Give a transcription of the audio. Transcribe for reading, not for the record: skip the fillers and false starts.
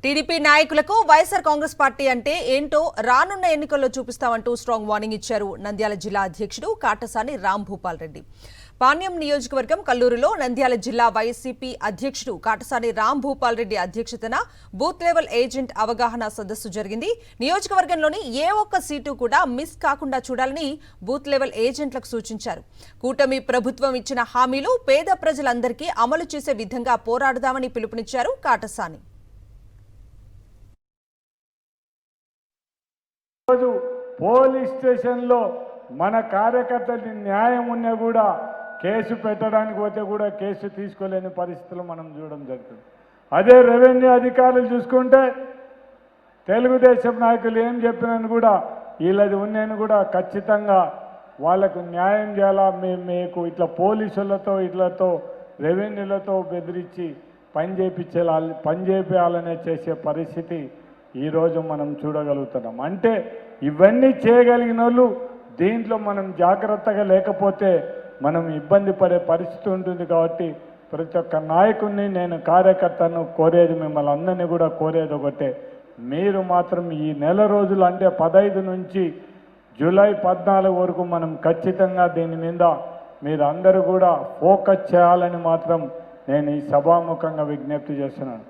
TDP నాయకులకు YSR Congress party అంటే ఏంటో రానున్న ఎన్నికల్లో చూపిస్తామంటూ స్ట్రాంగ్ వార్నింగ్ ఇచ్చారు నంద్యాల జిల్లా అధ్యక్షుడు కాటసాని రాంభూపాల్ రెడ్డి. పాణ్యం నియోజకవర్గం కల్లూరులో నంద్యాల జిల్లా వైసీపీ అధ్యక్షుడు కాటసాని రాంభూపాల్ రెడ్డి అధ్యక్షతన బూత్ లెవెల్ ఏజెంట్ అవగాహన సదస్సు జరిగింది. నియోజకవర్గంలోని ఏ ఒక్క సీటు కూడా మిస్ కాకుండా చూడాలని బూత్ లెవెల్ ఏజెంట్లకు సూచించారు. కూటమి ప్రభుత్వం ఇచ్చిన హామీలు పేద ప్రజలందరికీ అమలు చేసే విధంగా పోరాడుదామని పిలుపునిచ్చారు కాటసాని. రోజు పోలీస్ స్టేషన్లో మన కార్యకర్తలకి న్యాయం ఉన్నా కూడా కేసు పెట్టడానికి పోతే కూడా కేసు తీసుకోలేని పరిస్థితులు మనం చూడడం జరుగుతుంది. అదే రెవెన్యూ అధికారులు చూసుకుంటే తెలుగుదేశం నాయకులు ఏం చెప్పినని కూడా వీళ్ళది ఉన్నని కూడా ఖచ్చితంగా వాళ్లకు న్యాయం చేయాలా, మీకు ఇట్లా పోలీసులతో ఇట్లతో రెవెన్యూలతో బెదిరించి పని చేయాలనే చేసే పరిస్థితి ఈరోజు మనం చూడగలుగుతున్నాం. అంటే ఇవన్నీ చేయగలిగిన వాళ్ళు దీంట్లో మనం జాగ్రత్తగా లేకపోతే మనం ఇబ్బంది పడే పరిస్థితి ఉంటుంది. కాబట్టి ప్రతి ఒక్క నాయకుడిని నేను కార్యకర్తను కోరేది, మిమ్మల్ని అందరినీ కూడా కోరేది ఒకటే, మీరు మాత్రం ఈ నెల రోజులు అంటే 15 నుంచి జూలై 14 వరకు మనం ఖచ్చితంగా దీని మీద మీరు అందరూ కూడా ఫోకస్ చేయాలని మాత్రం నేను ఈ సభాముఖంగా విజ్ఞప్తి చేస్తున్నాను.